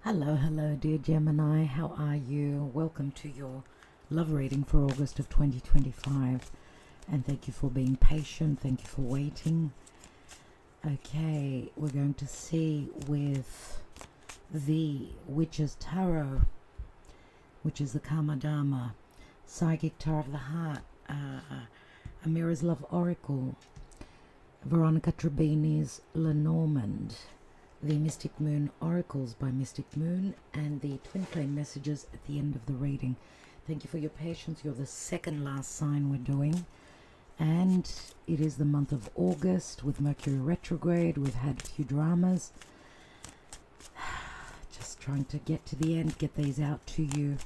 Hello, dear Gemini. How are you? Welcome to your love reading for August of 2025. And thank you for being patient. Thank you for waiting. Okay, we're going to see with the Witch's Tarot, which is the Karma Dharma, Psychic Tarot of the Heart, a Mirror's Love Oracle, Veronica Tribini's Lenormand, the Mystic Moon Oracles by Mystic Moon, and the Twinflame messages at the end of the reading. Thank you for your patience. You're the second last sign we're doing. And it is the month of August with Mercury retrograde. We've had a few dramas. Just trying to get to the end, get these out to you.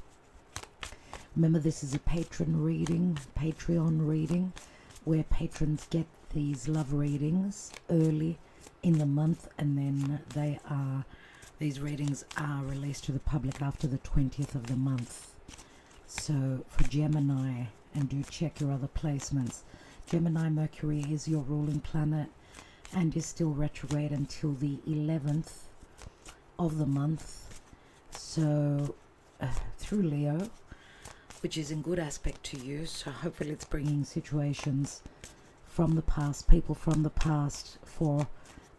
Remember, this is a Patreon reading, where patrons get these love readings early in the month, and then these readings are released to the public after the 20th of the month. So for Gemini, and do check your other placements, Gemini, Mercury is your ruling planet and is still retrograde until the 11th of the month. So through Leo, which is in good aspect to you, so hopefully it's bringing situations from the past, people from the past, for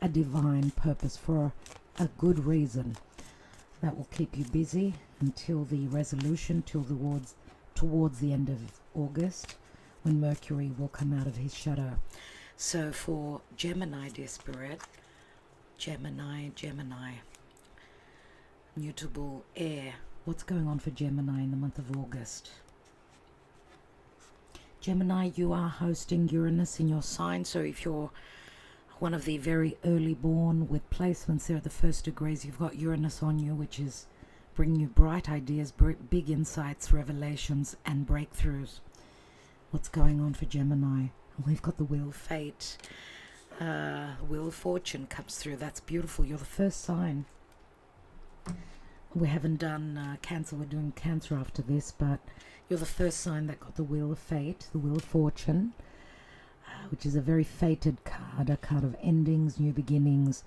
a divine purpose, for a good reason that will keep you busy until the resolution, towards the end of August, when Mercury will come out of his shadow. So for Gemini, dear Spirit, Gemini, mutable air, what's going on for Gemini in the month of August? Gemini, you are hosting Uranus in your sign, so if you're one of the very early born with placements there at the first degrees, you've got Uranus on you, which is bringing you bright ideas, big insights, revelations, and breakthroughs. What's going on for Gemini? We've got the Wheel of Fate. Wheel of Fortune comes through. That's beautiful. You're the first sign. We haven't done Cancer. We're doing Cancer after this, but you're the first sign that got the Wheel of Fate, the Wheel of Fortune, which is a very fated card, a card of endings, new beginnings,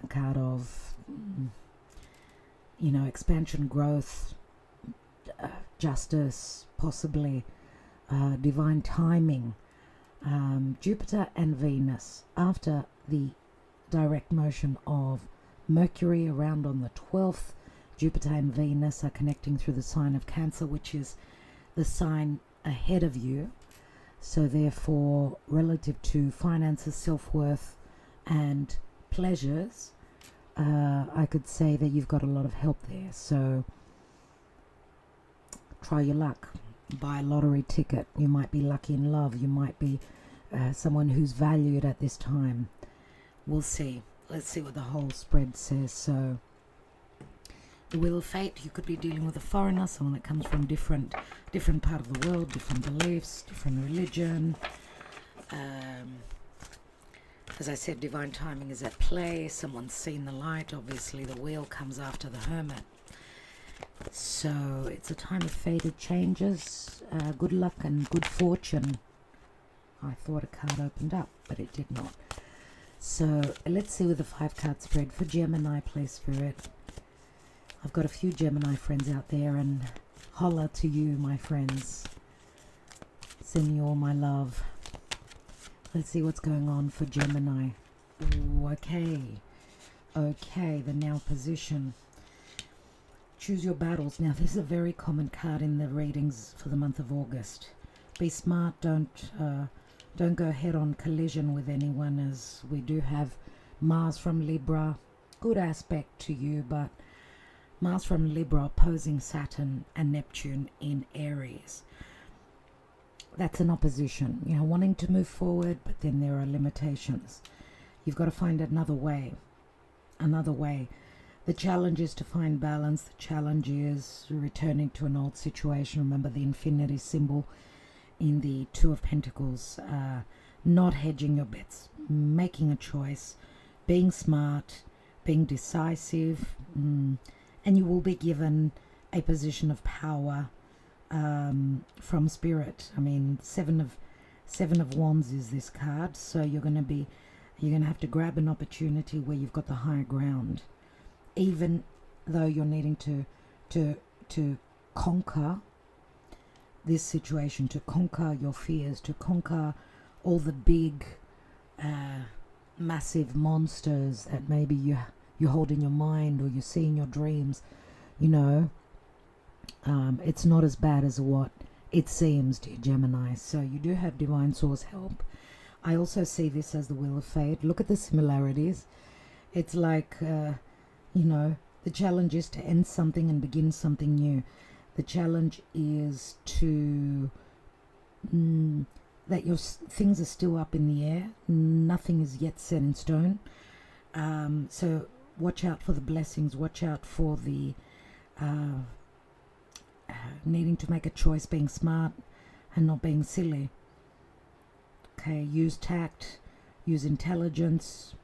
a card of, expansion, growth, justice, possibly divine timing. Jupiter and Venus, after the direct motion of Mercury around on the 12th, Jupiter and Venus are connecting through the sign of Cancer, which is the sign ahead of you. So therefore, relative to finances, self-worth, and pleasures, I could say that you've got a lot of help there. So try your luck. Buy a lottery ticket. You might be lucky in love. You might be someone who's valued at this time. We'll see. Let's see what the whole spread says. So the Wheel of Fate, you could be dealing with a foreigner, someone that comes from different part of the world, different beliefs, different religion. As I said, divine timing is at play. Someone's seen the light. Obviously, the wheel comes after the Hermit. So it's a time of fated changes, good luck and good fortune. I thought a card opened up, but it did not. So let's see with the 5-card spread for Gemini, please, Spirit. I've got a few Gemini friends out there, and holla to you, my friends. Send you all my love. Let's see what's going on for Gemini. Ooh, okay, the now position. Choose your battles. Now, this is a very common card in the readings for the month of August. Be smart. Don't go head on collision with anyone, as we do have Mars from Libra. Good aspect to you, but Mars from Libra opposing Saturn and Neptune in Aries. That's an opposition, wanting to move forward, but then there are limitations. You've got to find another way. The challenge is to find balance. The challenge is returning to an old situation. Remember the infinity symbol in the Two of Pentacles. Not hedging your bets, making a choice, being smart, being decisive, and you will be given a position of power from Spirit. I mean, Seven of Wands is this card, so you're going to have to grab an opportunity where you've got the higher ground. Even though you're needing to conquer this situation, to conquer your fears, to conquer all the big massive monsters that maybe you hold in your mind or you see in your dreams. It's not as bad as what it seems, dear Gemini. So you do have divine source help. I also see this as the wheel of fate. Look at the similarities. It's like the challenge is to end something and begin something new. The challenge is to that your things are still up in the air. Nothing is yet set in stone. So watch out for the blessings. Watch out for the needing to make a choice, being smart and not being silly. Okay, use tact, use intelligence.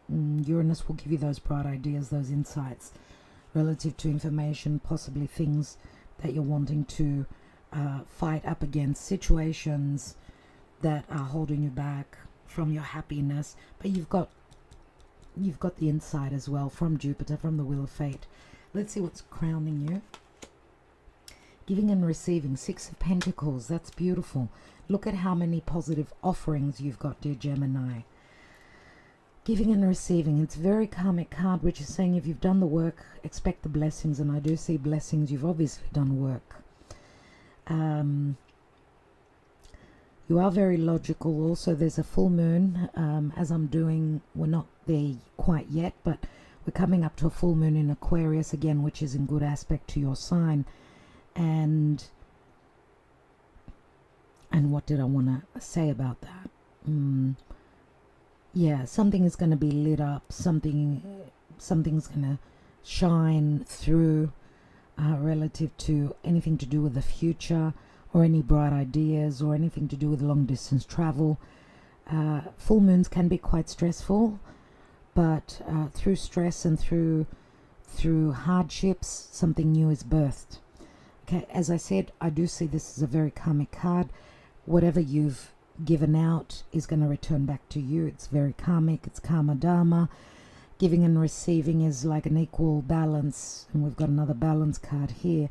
Uranus will give you those bright ideas, those insights relative to information, possibly things that you're wanting to fight up against, situations that are holding you back from your happiness. But you've got the insight as well from Jupiter, from the wheel of fate. Let's see what's crowning you. Giving and receiving, 6 of Pentacles. That's beautiful. Look at how many positive offerings you've got, dear Gemini. Giving and receiving. It's a very karmic card, which is saying if you've done the work, expect the blessings. And I do see blessings. You've obviously done work. You are very logical. Also, there's a full moon. As I'm doing, we're not there quite yet, but we're coming up to a full moon in Aquarius again, which is in good aspect to your sign. And what did I want to say about that? Yeah, something is going to be lit up. Something's going to shine through relative to anything to do with the future, or any bright ideas, or anything to do with long distance travel. Full moons can be quite stressful, but through stress and through hardships, something new is birthed. Okay, as I said, I do see this as a very karmic card. Whatever you've given out is going to return back to you. It's very karmic. It's karma dharma. Giving and receiving is like an equal balance, and we've got another balance card here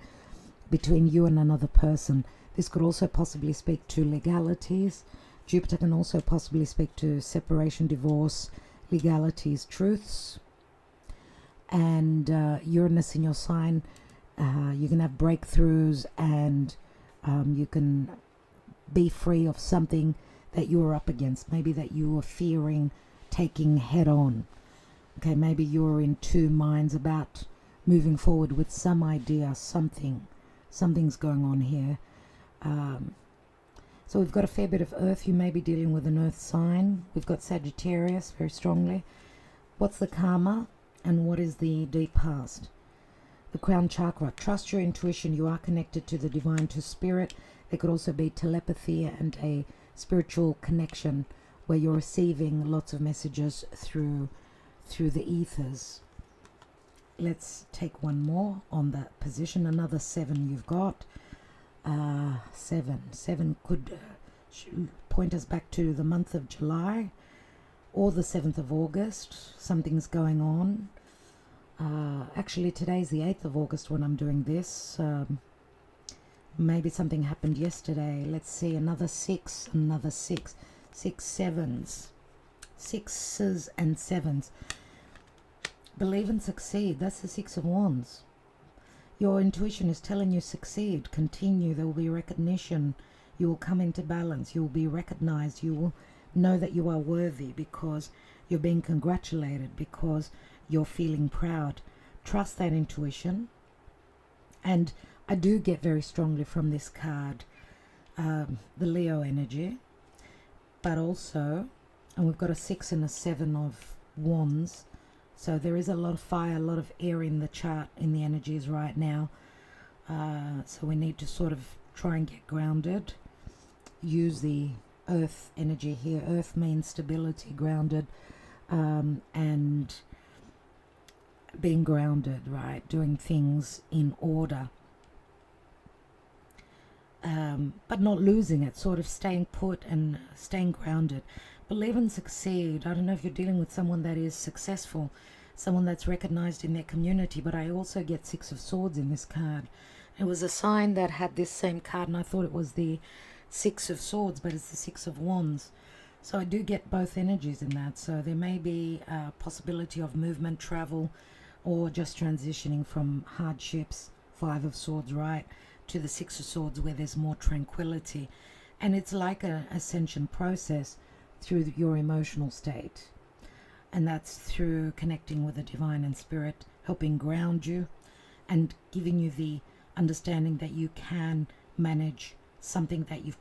between you and another person. This could also possibly speak to legalities. Jupiter can also possibly speak to separation, divorce, legalities, truths. And Uranus in your sign, you can have breakthroughs, and you can be free of something that you were up against, maybe that you were fearing taking head on. Okay, maybe you're in two minds about moving forward with some idea, something's going on here. So we've got a fair bit of earth. You may be dealing with an earth sign. We've got Sagittarius very strongly. What's the karma and what is the deep past? The crown chakra. Trust your intuition. You are connected to the divine, to spirit. There could also be telepathy and a spiritual connection where you're receiving lots of messages through the ethers. Let's take one more on that position. Another 7 you've got. 7 could point us back to the month of July or the 7th of August. Something's going on. Actually, today's the 8th of August when I'm doing this. Maybe something happened yesterday. Let's see, another 6, another 6. 6 sevens. 6s and 7s. Believe and succeed. That's the 6 of Wands. Your intuition is telling you succeed, continue. There will be recognition. You will come into balance. You will be recognized. You will know that you are worthy because you're being congratulated, because you're feeling proud. Trust that intuition. And I do get very strongly from this card the Leo energy, but also, and we've got a 6 and a 7 of Wands. So there is a lot of fire, a lot of air in the chart, in the energies right now. So we need to sort of try and get grounded. Use the earth energy here. Earth means stability, grounded, and being grounded, right? Doing things in order. But not losing it, sort of staying put and staying grounded. Believe and succeed. I don't know if you're dealing with someone that is successful, someone that's recognized in their community. But I also get Six of Swords in this card. It was a sign that had this same card, and I thought it was the Six of Swords, but it's the Six of Wands. So I do get both energies in that. So there may be a possibility of movement, travel, or just transitioning from hardships, Five of Swords, right, to the Six of Swords, where there's more tranquility. And it's like an ascension process through your emotional state. And that's through connecting with the divine and spirit, helping ground you and giving you the understanding that you can manage something that you've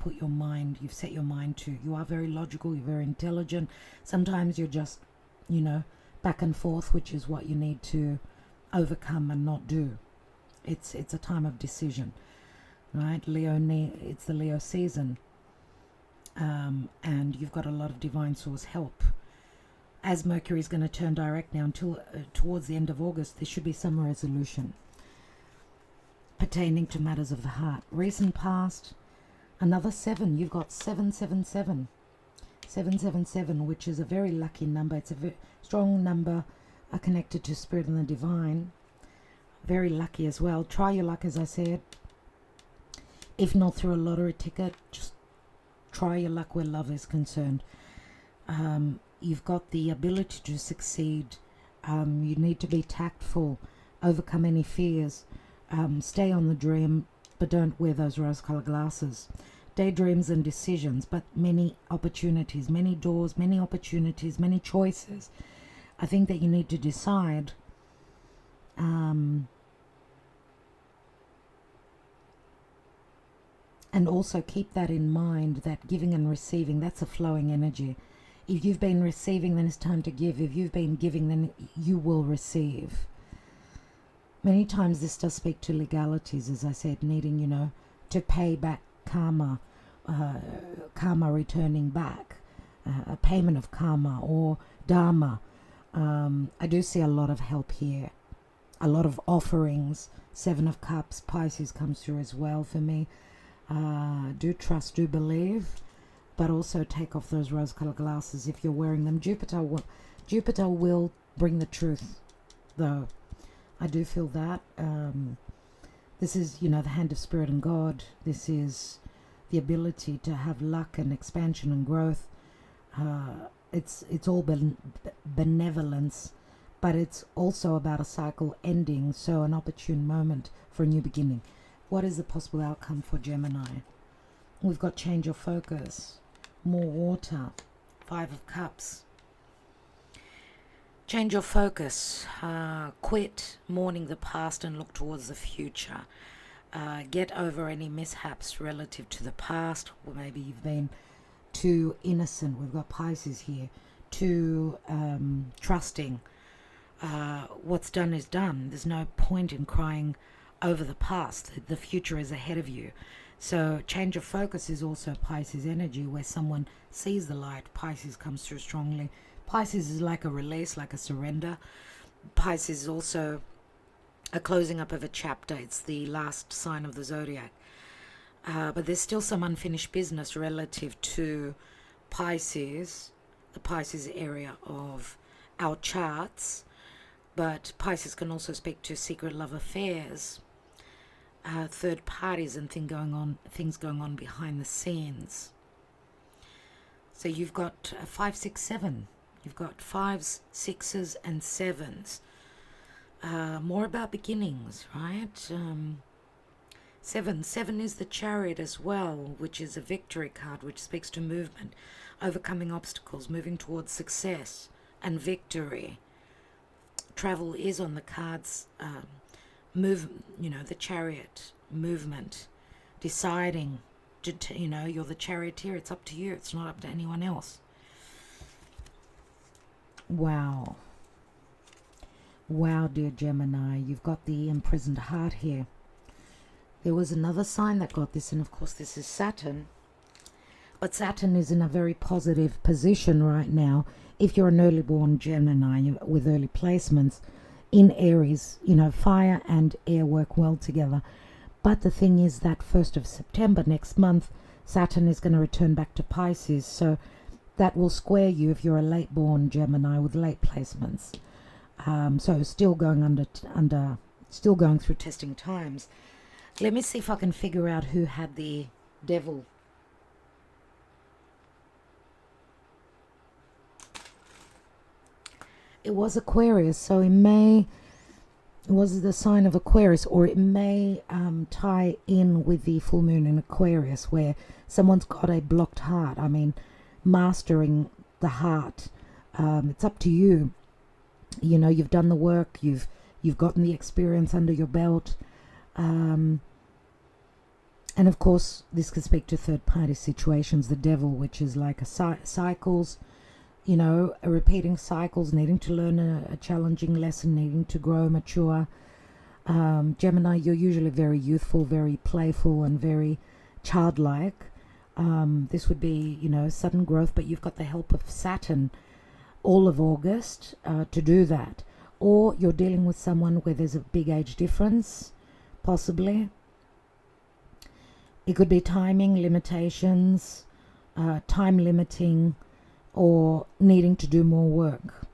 set your mind to. You are very logical, you're very intelligent. Sometimes you're just, back and forth, which is what you need to overcome and not do. It's a time of decision, right? It's the Leo season. And you've got a lot of divine source help. As Mercury is going to turn direct now until towards the end of August, there should be some resolution pertaining to matters of the heart. Recent past, another 7. You've got 777. 777, which is a very lucky number. It's a very strong number connected to spirit and the divine. Very lucky as well. Try your luck, as I said. If not through a lottery ticket, just try your luck where love is concerned. You've got the ability to succeed. You need to be tactful, overcome any fears, stay on the dream, but don't wear those rose-colored glasses. Daydreams and decisions, but many opportunities, many doors, many opportunities, many choices. I think that you need to decide. And also keep that in mind, that giving and receiving, that's a flowing energy. If you've been receiving, then it's time to give. If you've been giving, then you will receive. Many times this does speak to legalities, as I said, needing, to pay back karma, karma returning back, a payment of karma or dharma. I do see a lot of help here, a lot of offerings. 7 of Cups, Pisces comes through as well for me. Do trust, do believe, but also take off those rose-colored glasses if you're wearing them. Jupiter will bring the truth, though. I do feel that. This is, the hand of spirit and God. This is the ability to have luck and expansion and growth. It's all benevolence, but it's also about a cycle ending, so an opportune moment for a new beginning. What is the possible outcome for Gemini? We've got change of focus, more water, 5 of Cups. Change your focus, quit mourning the past and look towards the future. Get over any mishaps relative to the past, or maybe you've been too innocent. We've got Pisces here, too trusting. What's done is done. There's no point in crying over the past. The future is ahead of you. So change of focus is also Pisces energy, where someone sees the light. Pisces comes through strongly. Pisces is like a release, like a surrender. Pisces is also a closing up of a chapter. It's the last sign of the zodiac. But there's still some unfinished business relative to Pisces, the Pisces area of our charts. But Pisces can also speak to secret love affairs, third parties, and things going on behind the scenes. So you've got 5, 6, 7. You've got 5s, 6s, and 7s. More about beginnings, right? 7 is the Chariot as well, which is a victory card, which speaks to movement, overcoming obstacles, moving towards success and victory. Travel is on the cards. The Chariot, movement, deciding. You're the charioteer. It's up to you. It's not up to anyone else. Wow, dear Gemini, you've got the imprisoned heart here. There was another sign that got this, and of course this is Saturn. But Saturn is in a very positive position right now. If you're an early born Gemini with early placements in Aries, fire and air work well together. But the thing is that 1st of September next month, Saturn is going to return back to Pisces. So that will square you if you're a late born Gemini with late placements. So still going still going through testing times. Let me see if I can figure out who had the devil. It was Aquarius, so it was the sign of Aquarius, or it may tie in with the full moon in Aquarius, where someone's got a blocked heart. I mean, mastering the heart. It's up to you. You know, you've done the work. You've gotten the experience under your belt. And of course, this can speak to third-party situations. The devil, which is like cycles, you know, repeating cycles, needing to learn a challenging lesson, needing to grow, mature. Gemini, you're usually very youthful, very playful, and very childlike. This would be, you know, sudden growth, but you've got the help of Saturn all of August to do that. Or you're dealing with someone where there's a big age difference, possibly. It could be timing limitations, time limiting, or needing to do more work.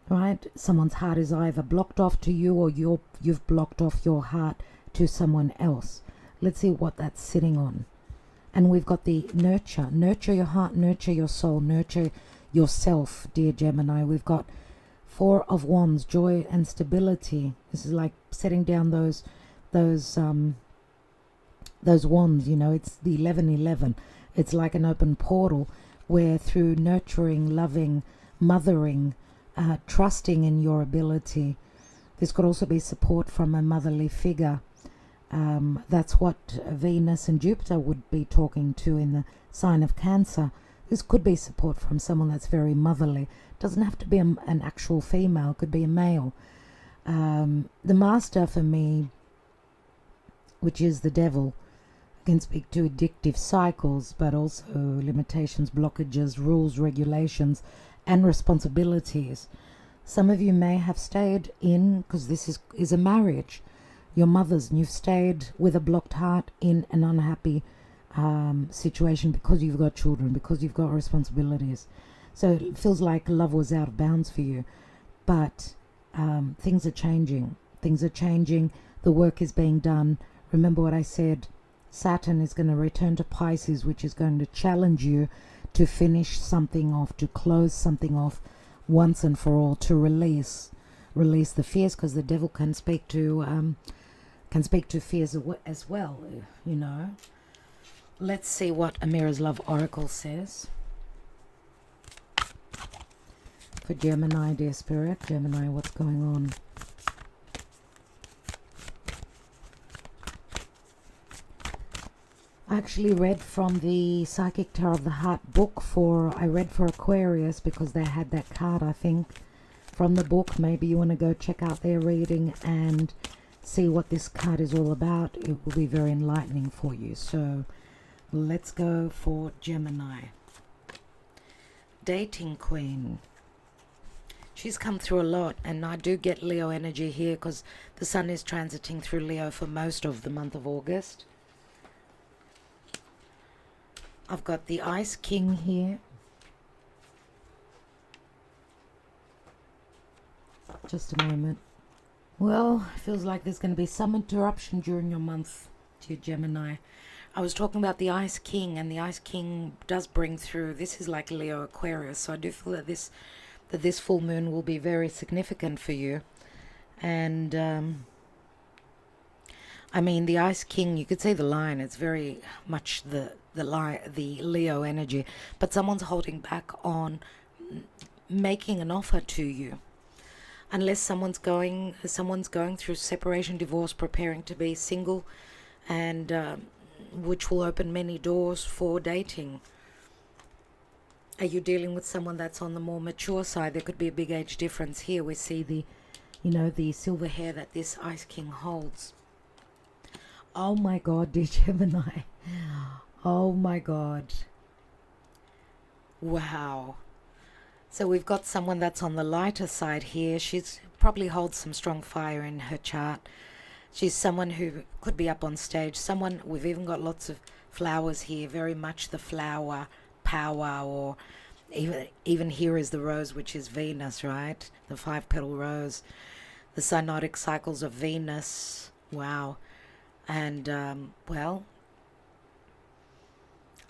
Right? Someone's heart is either blocked off to you, or you've blocked off your heart to someone else. Let's see what that's sitting on. And we've got the nurture. Nurture your heart, nurture your soul, nurture yourself, dear Gemini. We've got 4 of Wands, joy and stability. This is like setting down those wands, you know. It's the 1111. It's like an open portal where through nurturing, loving, mothering, trusting in your ability. This could also be support from a motherly figure. That's what Venus and Jupiter would be talking to in the sign of Cancer. This could be support from someone that's very motherly. Doesn't have to be an actual female, could be a male. The master for me, which is the devil, can speak to addictive cycles, but also limitations, blockages, rules, regulations, and responsibilities. Some of you may have stayed in, because this is a marriage, your mother's, and you've stayed with a blocked heart in an unhappy situation because you've got children, because you've got responsibilities. So it feels like love was out of bounds for you. But things are changing. Things are changing. The work is being done. Remember what I said. Saturn is going to return to Pisces, which is going to challenge you to finish something off, to close something off once and for all, to release the fears, because the devil can speak to fears as well, you know. Let's see what Amira's Love Oracle says for Gemini, dear Spirit. Gemini, what's going on? I actually read from the Psychic Tarot of the Heart book I read for Aquarius because they had that card, I think, from the book. Maybe you want to go check out their reading and see what this card is all about. It will be very enlightening for you. So let's go for Gemini. Dating Queen. She's come through a lot, and I do get Leo energy here because the sun is transiting through Leo for most of the month of August. I've got the Ice King here. Just a moment. Well, it feels like there's going to be some interruption during your month, dear Gemini. I was talking about the Ice King, and the Ice King does bring through, this is like Leo Aquarius, so I do feel that this full moon will be very significant for you. And I mean, the Ice King, you could say the lion, it's very much the Leo energy, but someone's holding back on making an offer to you. Unless someone's going through separation, divorce, preparing to be single, and which will open many doors for dating. Are you dealing with someone that's on the more mature side? There could be a big age difference here. We see the silver hair that this Ice King holds. Oh my God, dear Gemini. Oh my God. Wow. So we've got someone that's on the lighter side here. She's probably holds some strong fire in her chart. She's someone who could be up on stage. We've even got lots of flowers here, very much the flower power, or Even here is the rose, which is Venus, right? The 5-petal rose, the synodic cycles of Venus. Wow. And well,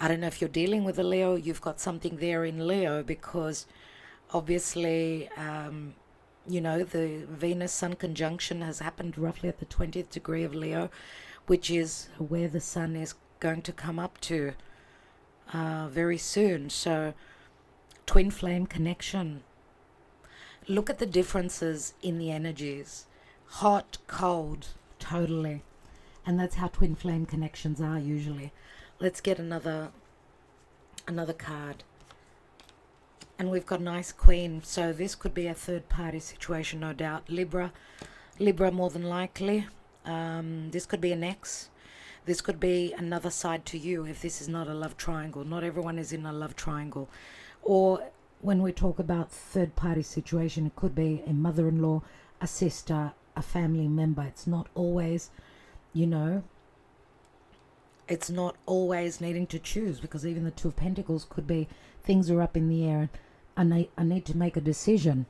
I don't know if you're dealing with a Leo. You've got something there in Leo, because obviously the Venus Sun conjunction has happened roughly at the 20th degree of Leo, which is where the Sun is going to come up to very soon. So twin flame connection. Look at the differences in the energies. Hot, cold, totally. And that's how twin flame connections are usually. Let's get another card. And we've got a nice queen. So this could be a third party situation, no doubt. Libra more than likely. This could be an ex. This could be another side to you if this is not a love triangle. Not everyone is in a love triangle. Or when we talk about third party situation, it could be a mother-in-law, a sister, a family member. It's not always, it's not always needing to choose, because even the Two of Pentacles could be things are up in the air and I need to make a decision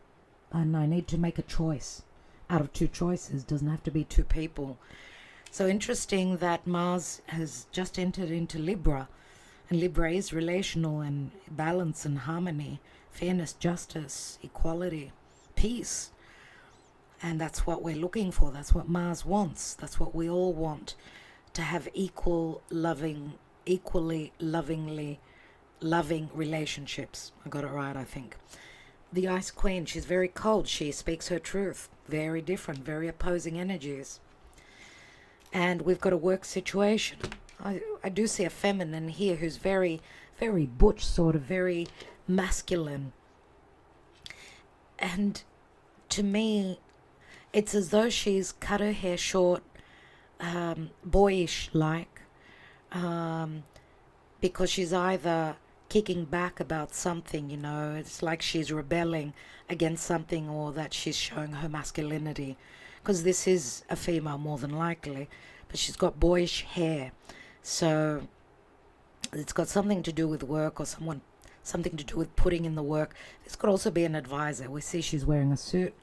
and I need to make a choice out of two choices. Doesn't have to be two people. So interesting that Mars has just entered into Libra, and Libra is relational and balance and harmony, fairness, justice, equality, peace. And that's what we're looking for. That's what Mars wants. That's what we all want, to have equally loving relationships. I got it right, I think. The Ice Queen, she's very cold. She speaks her truth. Very different, very opposing energies. And we've got a work situation. I do see a feminine here who's very, very butch, sort of, very masculine. And to me, it's as though she's cut her hair short, boyish like, because she's either kicking back about something, it's like she's rebelling against something, or that she's showing her masculinity, because this is a female more than likely, but she's got boyish hair. So it's got something to do with work, or something to do with putting in the work. This could also be an advisor. We see she's wearing a suit.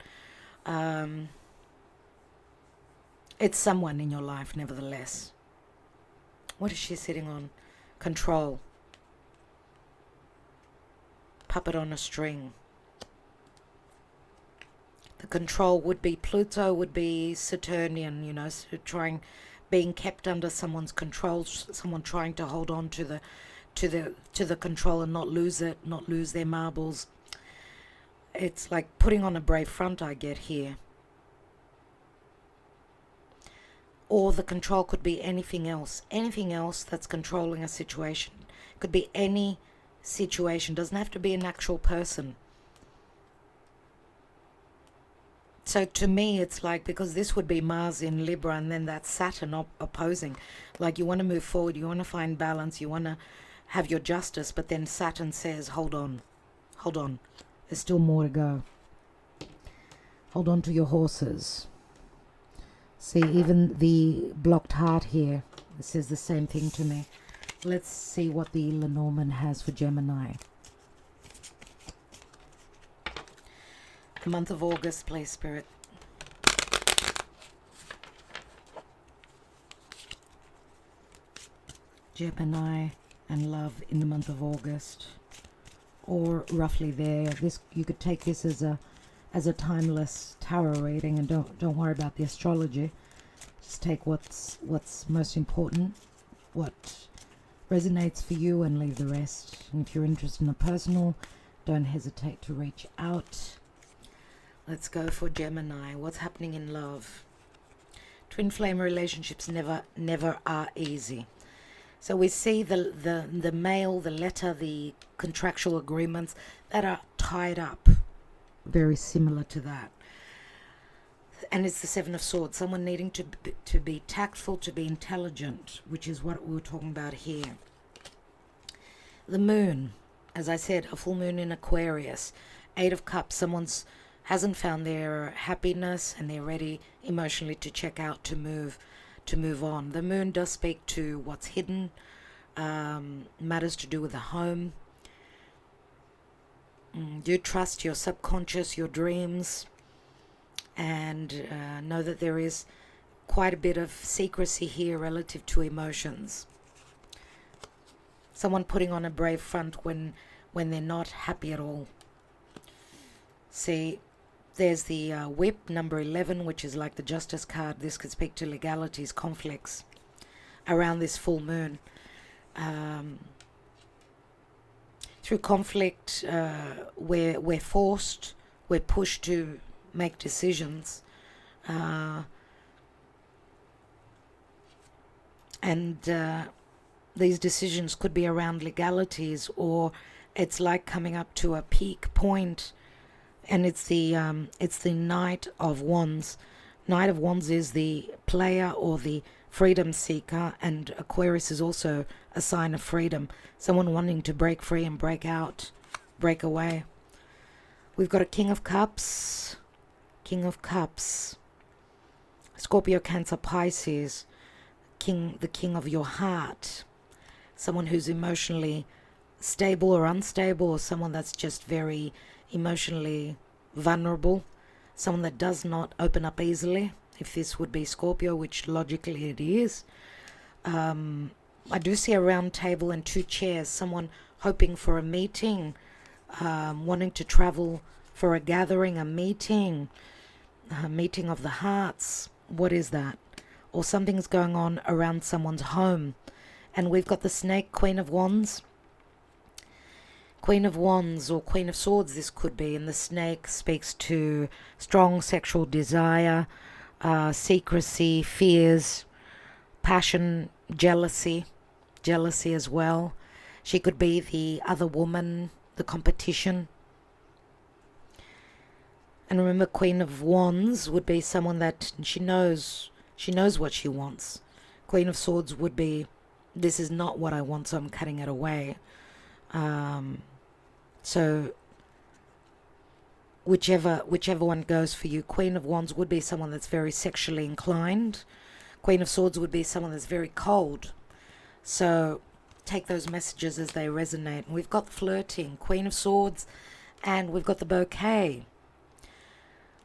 It's someone in your life, nevertheless. What is she sitting on? Control. Puppet on a string. The control would be Pluto, would be Saturnian, so being kept under someone's control, someone trying to hold on to the control and not lose it, not lose their marbles. It's like putting on a brave front, I get here. Or the control could be anything else that's controlling a situation. It could be any situation, doesn't have to be an actual person. So to me, it's like, because this would be Mars in Libra, and then that's Saturn opposing. Like, you want to move forward, you want to find balance, you want to have your justice, but then Saturn says, hold on. There's still more to go. Hold on to your horses. See, even the blocked heart here, it says the same thing to me. Let's see what the Lenormand has for Gemini. The month of August, please, Spirit. Gemini and love in the month of August, or roughly there. You could take this as a timeless tarot reading, and don't worry about the astrology. Just take what's most important, what resonates for you, and leave the rest. And if you're interested in a personal, don't hesitate to reach out. Let's go for Gemini. What's happening in love? Twin flame relationships never are easy. So we see the mail, the letter, the contractual agreements that are tied up. Very similar to that. And it's the Seven of Swords. Someone needing to be tactful, to be intelligent, which is what we were talking about here. The moon, as I said, a full moon in Aquarius. 8 of Cups. Someone's hasn't found their happiness and they're ready emotionally to check out, to move on. The moon does speak to what's hidden, matters to do with the home. Do trust your subconscious, your dreams, and know that there is quite a bit of secrecy here relative to emotions. Someone putting on a brave front when they're not happy at all. See, there's the whip, number 11, which is like the justice card. This could speak to legalities, conflicts around this full moon. Through conflict, we're forced, we're pushed to make decisions. And these decisions could be around legalities, or it's like coming up to a peak point, and it's the Knight of Wands. Knight of Wands is the player or the freedom seeker, and Aquarius is also a sign of freedom. Someone wanting to break free and break out, break away. We've got a King of Cups, Scorpio, Cancer, Pisces, the king of your heart. Someone who's emotionally stable or unstable, or someone that's just very emotionally vulnerable, someone that does not open up easily, if this would be Scorpio, which logically it is. I do see a round table and 2 chairs, someone hoping for a meeting, wanting to travel for a gathering, a meeting of the hearts. What is that? Or something's going on around someone's home. And we've got the snake, Queen of Wands. Queen of Wands or Queen of Swords this could be, and the snake speaks to strong sexual desire, secrecy, fears, passion, jealousy as well. She could be the other woman, the competition. And remember, Queen of Wands would be someone that she knows what she wants. Queen of Swords would be, this is not what I want, so I'm cutting it away. So whichever one goes for you. Queen of Wands would be someone that's very sexually inclined. Queen of Swords would be someone that's very cold. So take those messages as they resonate. And we've got flirting, Queen of Swords, and we've got the bouquet.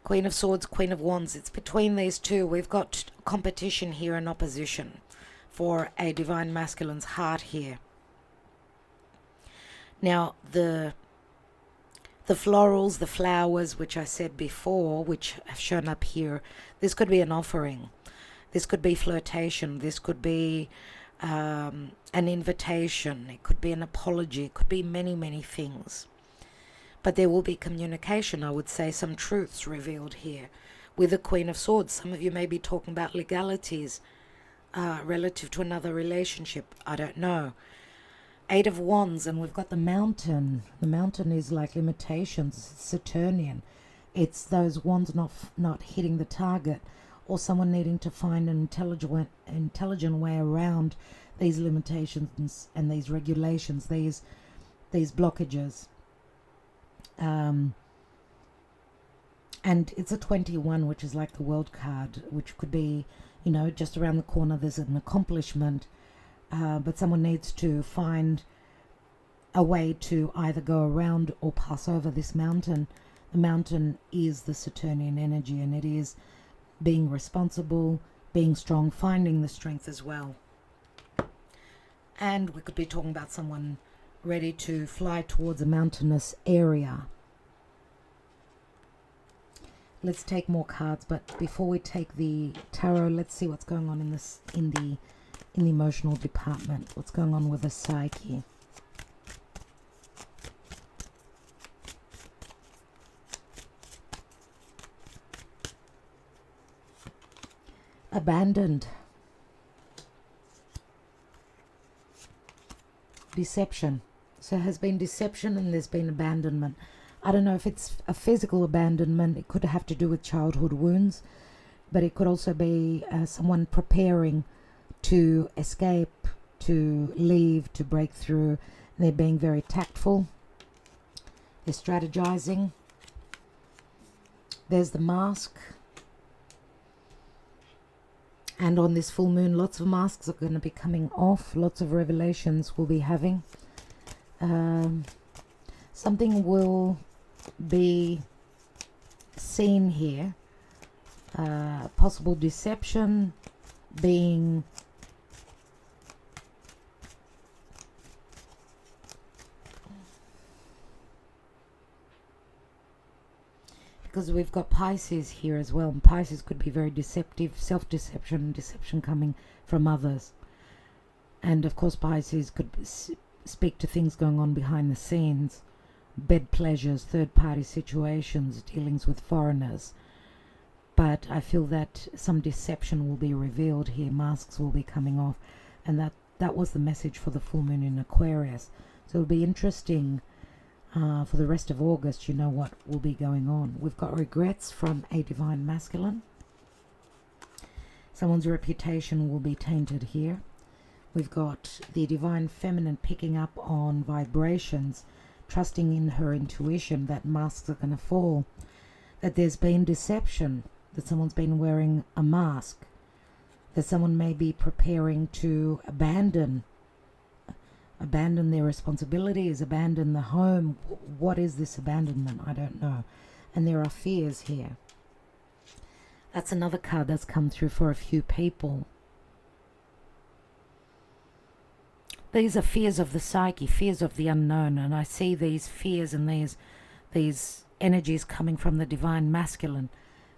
Queen of Swords, Queen of Wands. It's between these two. We've got competition here and opposition for a divine masculine's heart here. Now, the florals, the flowers, which I said before, which have shown up here, this could be an offering. This could be flirtation. This could be an invitation. It could be an apology. It could be many, many things. But there will be communication, I would say, some truths revealed here. With the Queen of Swords, some of you may be talking about legalities relative to another relationship. I don't know. 8 of Wands, and we've got the Mountain. The Mountain is like limitations, Saturnian. It's those wands not hitting the target, or someone needing to find an intelligent way around these limitations and these regulations, these blockages. And it's a 21, which is like the World card, which could be, just around the corner there's an accomplishment, but someone needs to find a way to either go around or pass over this mountain. The mountain is the Saturnian energy, and it is being responsible, being strong, finding the strength as well. And we could be talking about someone ready to fly towards a mountainous area. Let's take more cards, but before we take the tarot, let's see what's going on in the emotional department. What's going on with the psyche? Abandoned. Deception. So there has been deception and there's been abandonment. I don't know if it's a physical abandonment. It could have to do with childhood wounds, but it could also be someone preparing to escape, to leave, to break through. They're being very tactful. They're strategizing. There's the mask. And on this full moon, lots of masks are going to be coming off. Lots of revelations we'll be having. Something will be seen here. Possible deception being because we've got Pisces here as well, and Pisces could be very deceptive, self-deception, deception coming from others. And of course Pisces could speak to things going on behind the scenes, bed pleasures, third-party situations, dealings with foreigners. But I feel that some deception will be revealed here, masks will be coming off, and that was the message for the full moon in Aquarius. So it'll be interesting for the rest of August, you know what will be going on. We've got regrets from a divine masculine. Someone's reputation will be tainted here. We've got the divine feminine picking up on vibrations, trusting in her intuition that masks are going to fall, that there's been deception, that someone's been wearing a mask, that someone may be preparing to abandon their responsibilities, abandon the home. What is this abandonment? I don't know. And there are fears here. That's another card that's come through for a few people. These are fears of the psyche, fears of the unknown, and I see these fears and these energies coming from the divine masculine.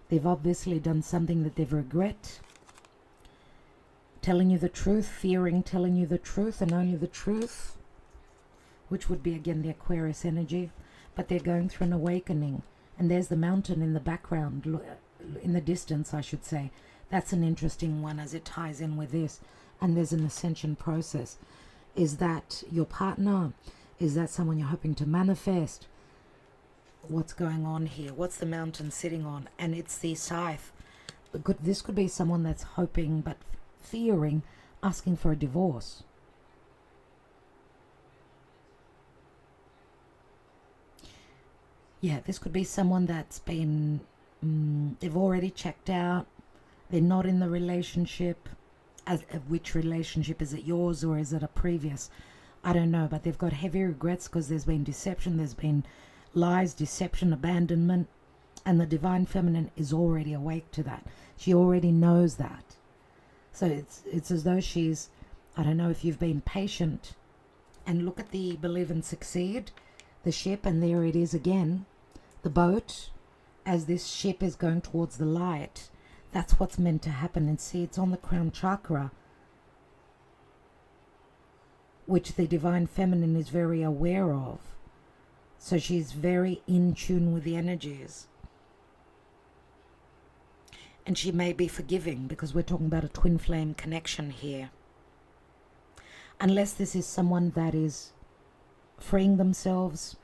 They've obviously done something that they've regret. Telling you the truth, fearing telling you the truth and only the truth, which would be again the Aquarius energy. But they're going through an awakening, and there's the mountain in the background, in the distance I should say. That's an interesting one as it ties in with this. And there's an ascension process. Is that your partner? Is that someone you're hoping to manifest? What's going on here? What's the mountain sitting on? And it's the scythe. This could be someone that's hoping but fearing, asking for a divorce. Yeah, this could be someone that's been, they've already checked out, they're not in the relationship. Which relationship? Is it yours or is it a previous? I don't know, but they've got heavy regrets because there's been deception, there's been lies, deception, abandonment, and the divine feminine is already awake to that. She already knows that. So it's as though she's, I don't know if you've been patient, and look at the believe and succeed, the ship, and there it is again, the boat, as this ship is going towards the light. That's what's meant to happen. And see, it's on the crown chakra, which the divine feminine is very aware of. So she's very in tune with the energies. And she may be forgiving, because we're talking about a twin flame connection here. Unless this is someone that is freeing themselves,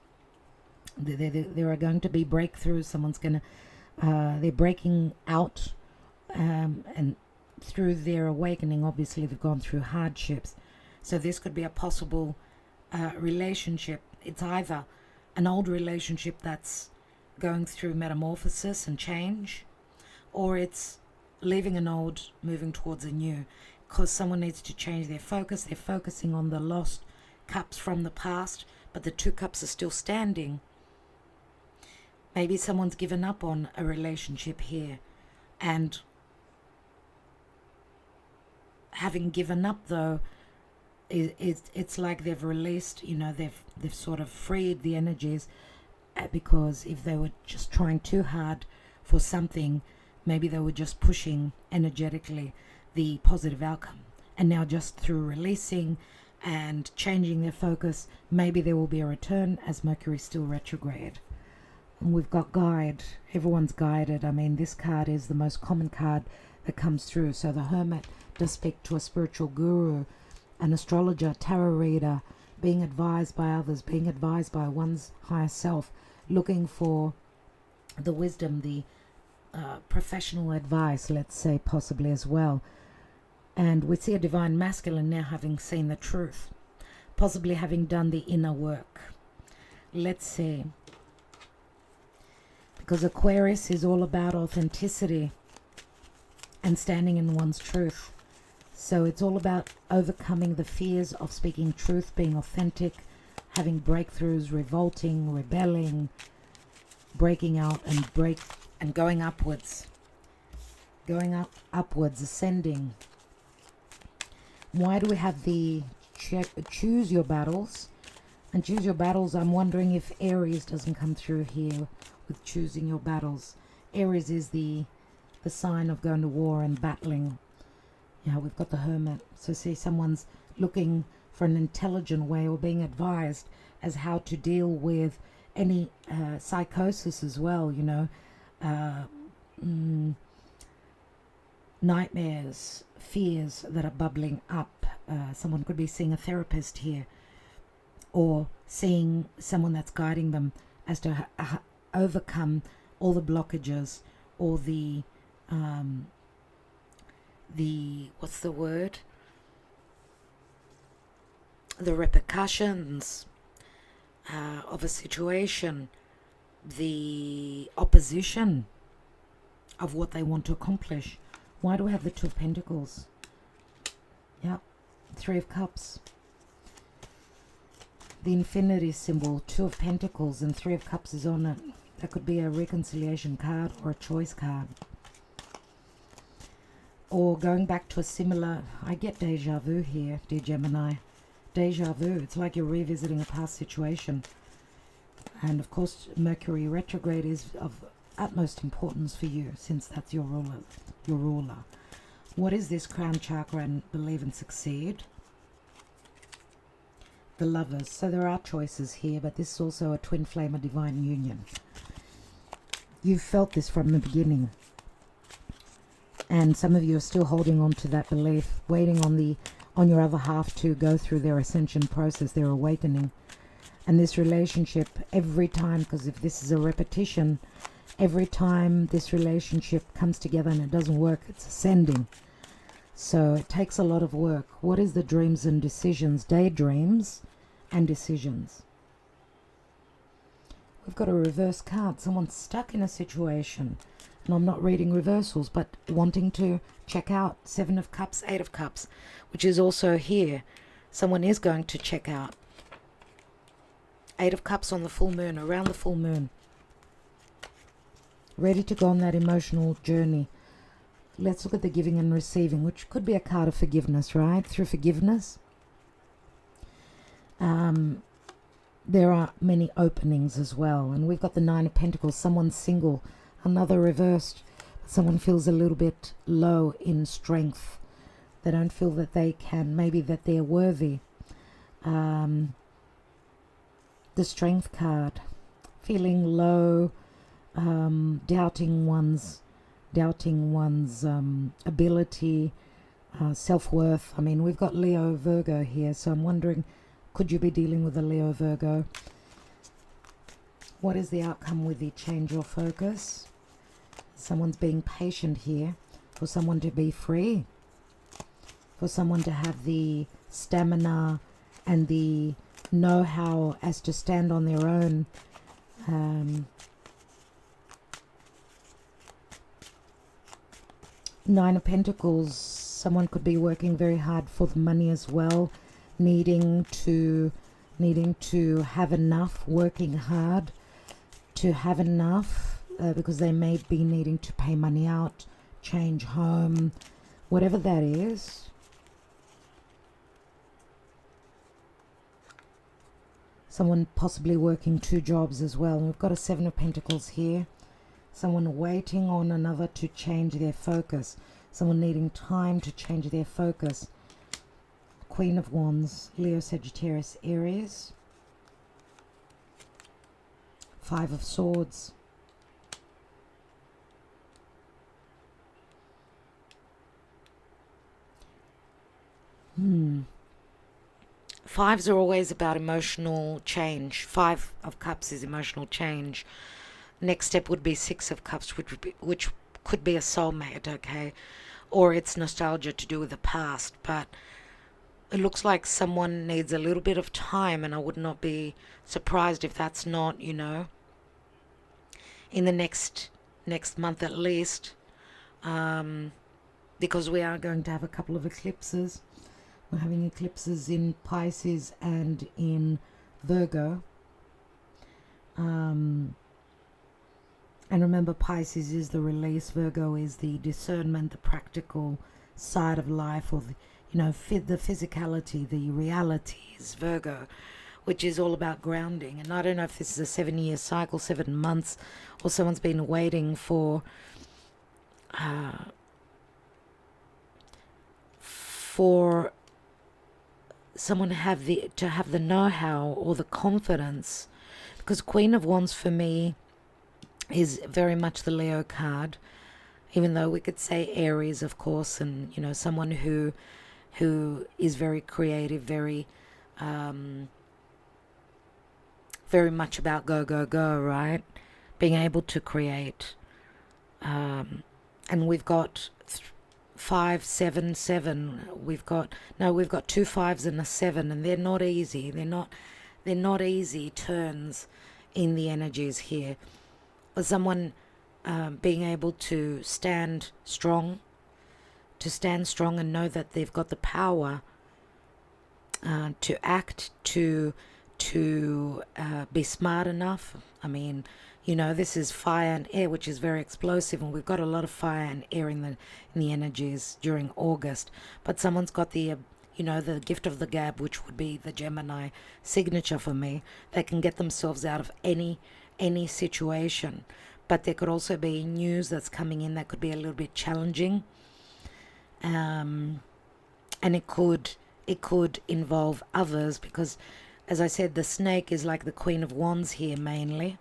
there are going to be breakthroughs. Someone's going to, they're breaking out, and through their awakening, obviously they've gone through hardships. So this could be a possible relationship. It's either an old relationship that's going through metamorphosis and change, or it's leaving an old, moving towards a new, because someone needs to change their focus. They're focusing on the lost cups from the past, but the 2 cups are still standing. Maybe someone's given up on a relationship here, and having given up though, it's like they've released, you know, they've sort of freed the energies, because if they were just trying too hard for something, maybe they were just pushing energetically the positive outcome, and now just through releasing and changing their focus, maybe there will be a return as Mercury is still retrograde. And we've got guide. Everyone's guided. I mean, this card is the most common card that comes through. So the Hermit does speak to a spiritual guru, an astrologer, tarot reader, being advised by others, being advised by one's higher self, looking for the wisdom, the professional advice, let's say, possibly as well. And we see a divine masculine now having seen the truth, possibly having done the inner work. Let's see. Because Aquarius is all about authenticity and standing in one's truth. So it's all about overcoming the fears of speaking truth, being authentic, having breakthroughs, revolting, rebelling, breaking out and going upwards. Going upwards, ascending. Why do we have the choose your battles? And choose your battles, I'm wondering if Aries doesn't come through here with choosing your battles. Aries is the sign of going to war and battling. Yeah, we've got the Hermit. So see, someone's looking for an intelligent way or being advised as how to deal with any psychosis as well, you know. Nightmares, fears that are bubbling up. Someone could be seeing a therapist here, or seeing someone that's guiding them as to overcome all the blockages or the what's the word? The repercussions of a situation, the opposition of what they want to accomplish. Why do we have the Two of Pentacles? Yep, Three of Cups. The infinity symbol, Two of Pentacles, and Three of Cups is on it. That could be a reconciliation card or a choice card. Or going back to a similar, I get deja vu here, dear Gemini. Deja vu, it's like you're revisiting a past situation. And of course, Mercury retrograde is of utmost importance for you, since that's your ruler. What is this crown chakra and believe and succeed? The Lovers. So there are choices here, but this is also a twin flame, a divine union. You've felt this from the beginning. And some of you are still holding on to that belief, waiting on your other half to go through their ascension process, their awakening. And this relationship, every time, because if this is a repetition, every time this relationship comes together and it doesn't work, it's ascending. So it takes a lot of work. What is the dreams and decisions? Daydreams and decisions. We've got a reverse card. Someone's stuck in a situation. And I'm not reading reversals, but wanting to check out. Seven of Cups, Eight of Cups, which is also here. Someone is going to check out. Eight of Cups on the full moon, around the full moon. Ready to go on that emotional journey. Let's look at the giving and receiving, which could be a card of forgiveness, right? Through forgiveness, there are many openings as well. And we've got the Nine of Pentacles. Someone's single, another reversed. Someone feels a little bit low in strength. They don't feel that they can, maybe that they're worthy. The Strength card, feeling low, doubting one's ability, self-worth. I mean, we've got Leo, Virgo here, so I'm wondering, could you be dealing with a Leo, Virgo? What is the outcome with the change your focus? Someone's being patient here for someone to be free, for someone to have the stamina and the know-how as to stand on their own. Nine of Pentacles, someone could be working very hard for the money as well, needing to have enough, working hard to have enough, because they may be needing to pay money out, change home, whatever that is. Someone possibly working two jobs as well. And we've got a Seven of Pentacles here. Someone waiting on another to change their focus. Someone needing time to change their focus. Queen of Wands, Leo, Sagittarius, Aries. Five of Swords. Fives are always about emotional change. Five of Cups is emotional change. Next step would be Six of Cups, which could be a soulmate, okay? Or it's nostalgia to do with the past. But it looks like someone needs a little bit of time, and I would not be surprised if that's not, you know, in the next month at least, because we are going to have a couple of eclipses. We're having eclipses in Pisces and in Virgo. And remember, Pisces is the release, Virgo is the discernment, the practical side of life, or the, the physicality, the realities, Virgo, which is all about grounding. And I don't know if this is a 7-year cycle, 7 months, or someone's been waiting for someone to have the know-how or the confidence, because Queen of Wands for me is very much the Leo card, even though we could say Aries, of course, and someone who is very creative, very much about go, right? Being able to create. And we've got 5, 7, 7. We've got 2 5s and a 7, and they're not easy. They're not easy turns in the energies here. But someone being able to stand strong and know that they've got the power to act, to be smart enough. I mean, this is fire and air, which is very explosive, and we've got a lot of fire and air in the energies during August. But someone's got the the gift of the gab, which would be the Gemini signature for me. They can get themselves out of any situation. But there could also be news that's coming in that could be a little bit challenging, and it could involve others, because, as I said, the snake is like the Queen of Wands here mainly,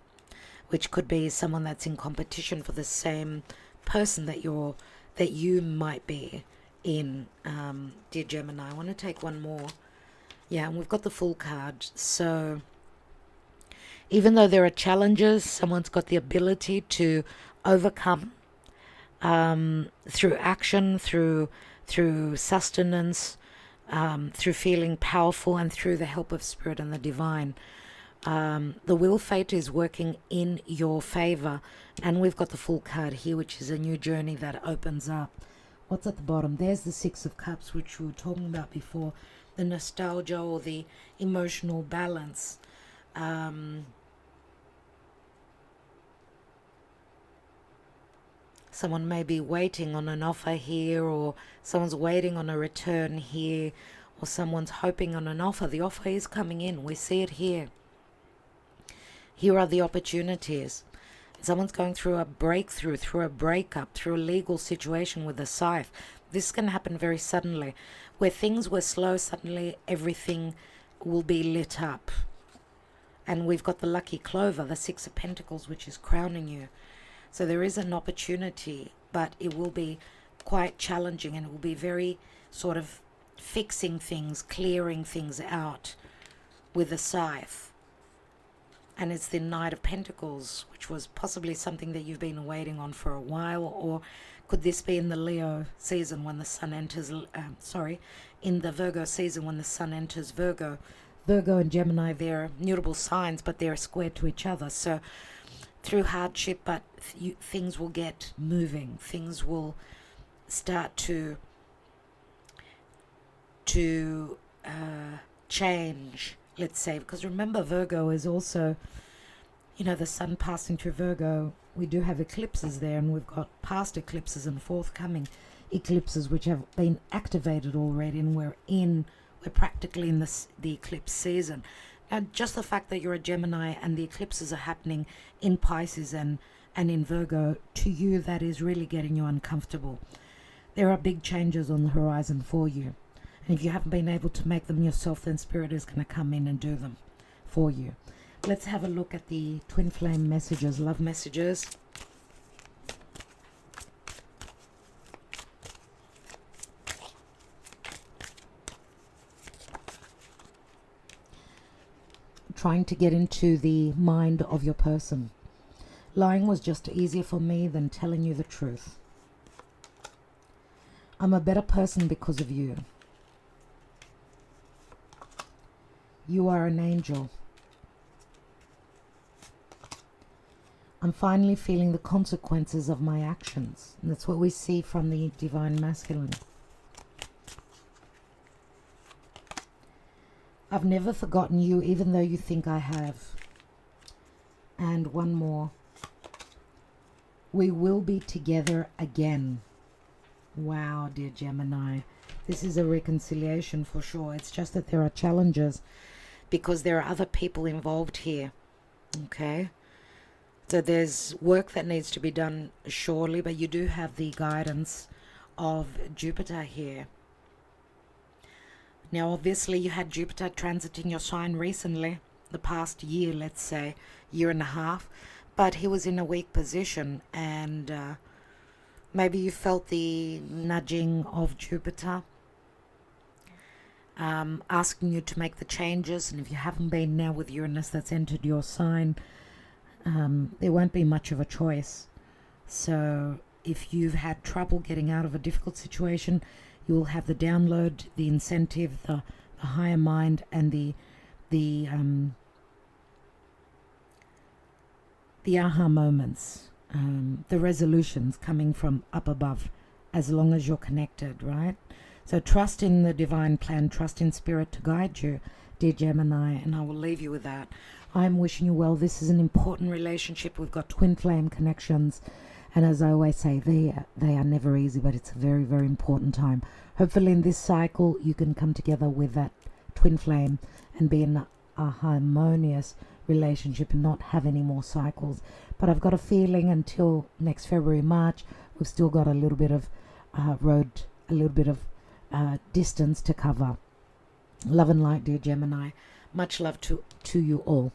which could be someone that's in competition for the same person that you might be in, dear Gemini. I want to take one more. Yeah, and we've got the Fool card. So even though there are challenges, someone's got the ability to overcome through action, through sustenance, through feeling powerful, and through the help of spirit and the divine. The wheel fate is working in your favor, and we've got the Fool card here, which is a new journey that opens up. What's at the bottom? There's the 6 of Cups, which we were talking about before, the nostalgia or the emotional balance. Someone may be waiting on an offer here, or someone's waiting on a return here, or someone's hoping on an offer. The offer is coming in. We see it here. Here are the opportunities. Someone's going through a breakthrough, through a breakup, through a legal situation with a scythe. This can happen very suddenly. Where things were slow, suddenly everything will be lit up. And we've got the lucky clover, the 6 of Pentacles, which is crowning you. So there is an opportunity, but it will be quite challenging, and it will be very sort of fixing things, clearing things out with a scythe. And it's the Knight of Pentacles, which was possibly something that you've been waiting on for a while, or could this be in the Leo season when the sun enters, in the Virgo season when the sun enters Virgo. Virgo and Gemini, they're mutable signs, but they're square to each other. So through hardship, but things will get moving. Things will start to change, let's say, because remember, Virgo is also, the sun passing through Virgo. We do have eclipses there, and we've got past eclipses and forthcoming eclipses which have been activated already, and we're practically in the eclipse season. And just the fact that you're a Gemini and the eclipses are happening in Pisces and in Virgo, to you, that is really getting you uncomfortable. There are big changes on the horizon for you. And if you haven't been able to make them yourself, then Spirit is going to come in and do them for you. Let's have a look at the twin flame messages, love messages. Trying to get into the mind of your person. Lying was just easier for me than telling you the truth. I'm a better person because of you. You are an angel. I'm finally feeling the consequences of my actions. And that's what we see from the divine masculine. I've never forgotten you, even though you think I have. And one more. We will be together again. Wow, dear Gemini. This is a reconciliation for sure. It's just that there are challenges because there are other people involved here. Okay? So there's work that needs to be done, surely, but you do have the guidance of Jupiter here. Now, obviously, you had Jupiter transiting your sign recently, the past year, let's say, year and a half, but he was in a weak position, and maybe you felt the nudging of Jupiter, asking you to make the changes, and if you haven't been now with Uranus that's entered your sign, there won't be much of a choice. So if you've had trouble getting out of a difficult situation, you will have the download, the incentive, the higher mind, and the aha moments, the resolutions coming from up above, as long as you're connected, right? So trust in the divine plan, trust in spirit to guide you, dear Gemini, and I will leave you with that. I'm wishing you well. This is an important relationship. We've got twin flame connections, and as I always say, they are never easy, but it's a very, very important time. Hopefully in this cycle you can come together with that twin flame and be in a harmonious relationship and not have any more cycles. But I've got a feeling until next February, March, we've still got a little bit of road, a little bit of distance to cover. Love and light, dear Gemini. Much love to you all.